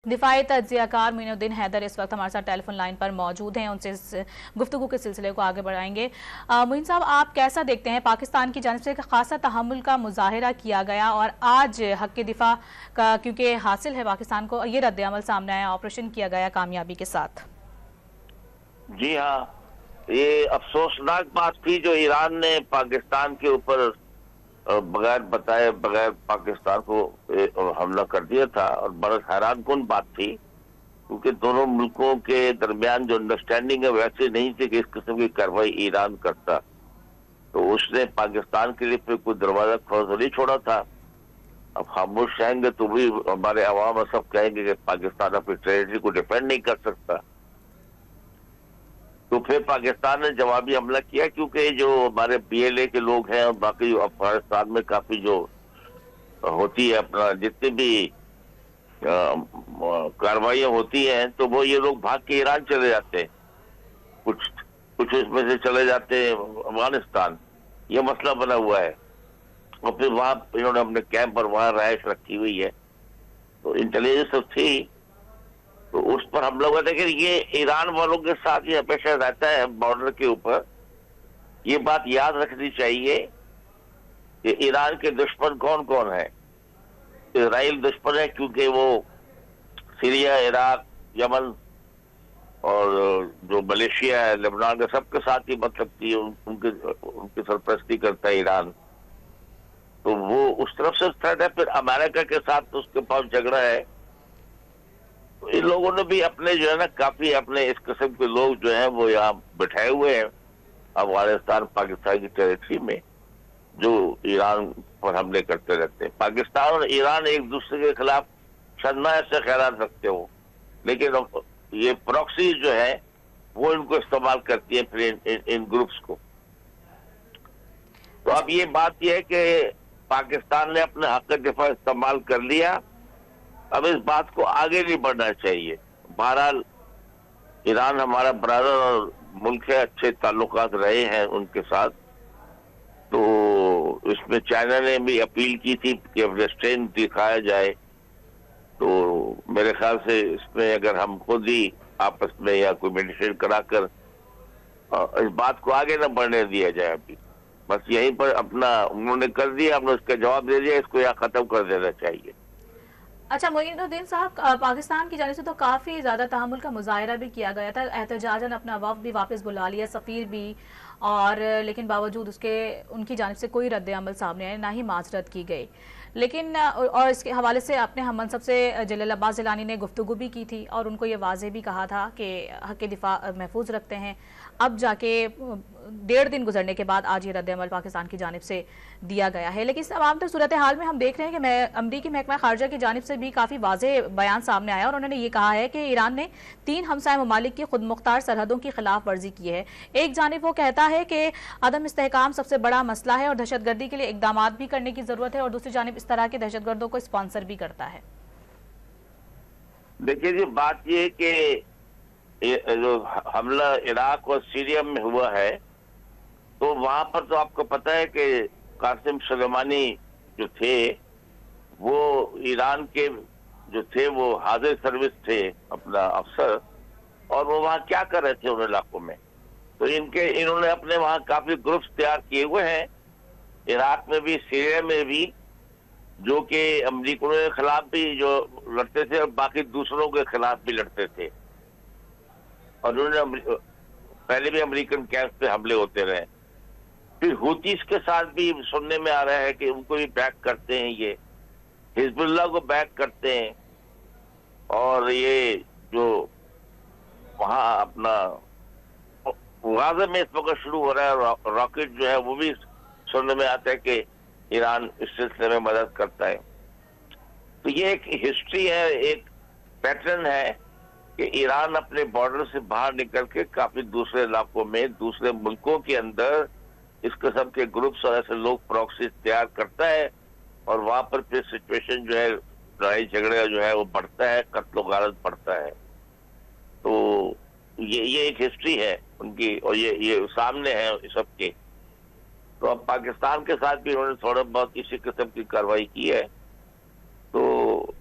दिफाई तज्जियाकार मोइनुद्दीन हैदर इस वक्त हमारे साथ टेलीफोन लाइन पर मौजूद हैं। उनसे इस गुफ्तगू के सिलसिले को आगे बढ़ाएंगे। मोइन साहब, आप कैसा देखते हैं, पाकिस्तान की जानिब से खासा तहम्मुल का मुजाहिरा किया गया और आज हक के दिफा का क्योंकि हासिल है पाकिस्तान को, ये रद्द अमल सामने आया, ऑपरेशन किया गया कामयाबी के साथ। जी हाँ, ये अफसोसनाक बात थी जो ईरान ने पाकिस्तान के ऊपर बगैर बताए बगैर पाकिस्तान को हमला कर दिया था, और बड़ा हैरान कुन बात थी क्योंकि दोनों मुल्कों के दरमियान जो अंडरस्टैंडिंग है वैसे नहीं थी कि इस किस्म की कार्रवाई ईरान करता। तो उसने पाकिस्तान के लिए फिर कोई दरवाजा खोल नहीं छोड़ा था। अब खामोश रहेंगे तो भी हमारे अवाम सब कहेंगे कि पाकिस्तान अपनी टेरिटरी को डिफेंड नहीं कर सकता। तो फिर पाकिस्तान ने जवाबी हमला किया, क्योंकि जो हमारे PLA के लोग हैं और बाकी अफगानिस्तान में काफी जो होती है अपना जितनी भी कार्रवाइयां होती हैं, तो वो ये लोग भाग के ईरान चले जाते हैं, कुछ इसमें से चले जाते हैं अफगानिस्तान। ये मसला बना हुआ है। और फिर वहां इन्होंने अपने कैंप पर वहां रहायश रखी हुई है। तो इंटेलिजेंस थी तो उस पर हमला हुआ। लेकिन ये ईरान वालों के साथ ही हमेशा रहता है बॉर्डर के ऊपर। ये बात याद रखनी चाहिए कि ईरान के दुश्मन कौन कौन है। इजराइल दुश्मन है क्योंकि वो सीरिया, इराक, यमन और जो मलेशिया है, लेबनान के सबके साथ ही मतलब की उनकी सरपरस्ती करता है ईरान। तो वो उस तरफ से थ्रेट है। फिर अमेरिका के साथ तो उसके पास झगड़ा है। तो इन लोगों ने भी अपने जो है ना काफी अपने इस किस्म के लोग जो हैं वो यहाँ बिठाए हुए हैं अफगानिस्तान पाकिस्तान की टेरिटरी में, जो ईरान पर हमले करते रहते हैं। पाकिस्तान और ईरान एक दूसरे के खिलाफ शर्मा ऐसे ख्यालात रखते हो, लेकिन ये प्रॉक्सी जो है वो इनको इस्तेमाल करती है फिर इन ग्रुप्स को। तो अब ये बात यह है कि पाकिस्तान ने अपने हक दिफा इस्तेमाल कर लिया। अब इस बात को आगे नहीं बढ़ना चाहिए। बहरहाल ईरान हमारा ब्रदर और मुल्क है, अच्छे ताल्लुकात रहे हैं उनके साथ। तो इसमें चाइना ने भी अपील की थी कि अब रेस्ट्रेंट दिखाया जाए। तो मेरे ख्याल से इसमें अगर हम खुद ही आपस में या कोई मेडिटेशन कराकर इस बात को आगे न बढ़ने दिया जाए, अभी बस यहीं पर अपना उन्होंने कर दिया, हमने उसका जवाब दे दिया, इसको यहाँ खत्म कर देना चाहिए। अच्छा मोइनुद्दीन साहब, पाकिस्तान की जानिब से तो काफ़ी ज़्यादा तहम्मुल का मुजाहिरा भी किया गया था, एहतजाजन अपना वफ़द भी वापस बुला लिया, सफ़ीर भी, और लेकिन बावजूद उसके उनकी जानिब से कोई रद्द अमल सामने आया, ना ही माजरत की गई। लेकिन और इसके हवाले से अपने हम मनसब से जलील अब्बास जिलानी ने गुफ्तगू भी की थी और उनको ये वाज़ेह भी कहा था कि हक़ दिफा महफूज रखते हैं। अब जाके 1.5 दिन गुजरने के बाद आज ये रद्द अमल पाकिस्तान की जानिब से दिया गया है। लेकिन इस तमाम सूरत हाल में हम देख रहे हैं कि अमरीकी महकमा खारजा की जानिब से भी काफ़ी वाज़ेह बयान सामने आया और उन्होंने ये कहा है कि ईरान ने 3 हमसाय ममालिक की खुद मुख्तार सरहदों की खिलाफ वर्जी की है। एक जानिब वो कहता है कि अदम इस्तेहकाम सबसे बड़ा मसला है और दहशतगर्दी के लिए इकदाम भी करने की जरूरत है, और दूसरी जानिब इस तरह के दहशतगर्दों को स्पॉन्सर भी करता है। देखिए जी, बात ये है कि जो हमला इराक और सीरिया में हुआ है, तो वहां पर तो आपको पता है कि कासिम सुलेमानी जो थे वो ईरान के जो थे वो हाजिर सर्विस थे, अपना अफसर, और वो वहां क्या कर रहे थे उन इलाकों में। तो इन्होंने अपने वहां काफी ग्रुप्स तैयार किए हुए हैं, इराक में भी सीरिया में भी, जो कि अमरीकियों के खिलाफ भी जो लड़ते थे और बाकी दूसरों के खिलाफ भी लड़ते थे। और उन्होंने पहले भी अमेरिकन कैंप पे हमले होते रहे। फिर हुतीस के साथ भी सुनने में आ रहा है कि उनको भी बैक करते हैं, ये हिजबुल्लाह को बैक करते हैं। और ये जो वहां अपना गाजा में इस वक्त शुरू हो रहा है रॉकेट जो है, वो भी सुनने में आता है कि ईरान इस सिलसिले में मदद करता है। तो ये एक हिस्ट्री है, एक पैटर्न है कि ईरान अपने बॉर्डर से बाहर निकल के काफी दूसरे इलाकों में, दूसरे मुल्कों के अंदर इस किस्म के ग्रुप्स और ऐसे लोग प्रॉक्सी तैयार करता है, और वहां पर फिर सिचुएशन जो है, लड़ाई झगड़ा जो है वो बढ़ता है, कत्ल गारत बढ़ता है। तो ये एक हिस्ट्री है उनकी, और ये सामने है सबके। तो अब पाकिस्तान के साथ भी उन्होंने थोड़ा बहुत इसी किस्म की कार्रवाई की है। तो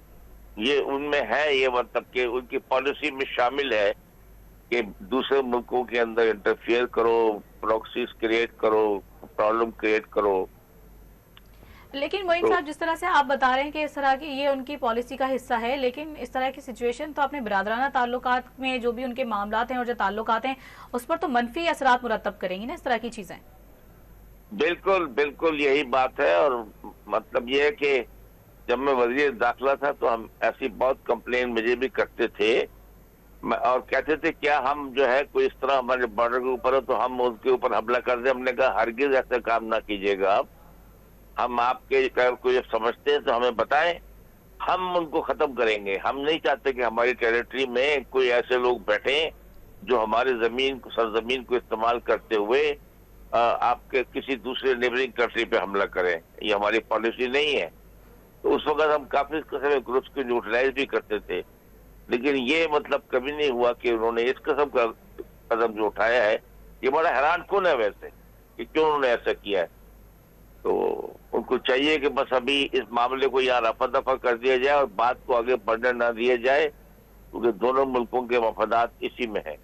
ये उनमें है, ये मतलब कि उनकी पॉलिसी में शामिल है कि दूसरे मुल्कों के अंदर इंटरफियर करो, प्रॉक्सीज क्रिएट करो, प्रॉब्लम क्रिएट करो। लेकिन मोइन तो साहब, जिस तरह से आप बता रहे हैं कि इस तरह की ये उनकी पॉलिसी का हिस्सा है, लेकिन इस तरह की सिचुएशन तो अपने बिरादराना ताल्लुकात में जो भी उनके मामलात हैं और जो ताल्लुकात हैं उस पर तो मनफी असरात मुरतब करेंगी ना इस तरह की चीजें। बिल्कुल बिल्कुल यही बात है। और मतलब ये है कि जब मैं वजीर दाखिला था तो हम ऐसी बहुत कंप्लेन मुझे भी करते थे, और कहते थे क्या हम जो है कोई इस तरह हमारे बॉर्डर के ऊपर है तो हम उसके ऊपर हमला कर दे। हमने कहा हरगिज ऐसा काम ना कीजिएगा आप, हम आपके अगर कोई समझते हैं तो हमें बताएं, हम उनको खत्म करेंगे। हम नहीं चाहते कि हमारी टेरिटरी में कोई ऐसे लोग बैठे जो हमारे जमीन को, सरजमीन को इस्तेमाल करते हुए आपके किसी दूसरे नेबरिंग कंट्री पे हमला करें। ये हमारी पॉलिसी नहीं है। तो उस वक्त हम काफी किस्म के ग्रुप्स को न्यूट्रलाइज भी करते थे, लेकिन ये मतलब कभी नहीं हुआ कि उन्होंने इस किस्म का कदम जो उठाया है। ये बड़ा हैरान कौन है वैसे कि क्यों उन्होंने ऐसा किया है। तो उनको चाहिए कि बस अभी इस मामले को यहाँ रफा दफा कर दिया जाए और बात को आगे बढ़ने ना दिया जाए, क्योंकि दोनों मुल्कों के मफादात इसी में है।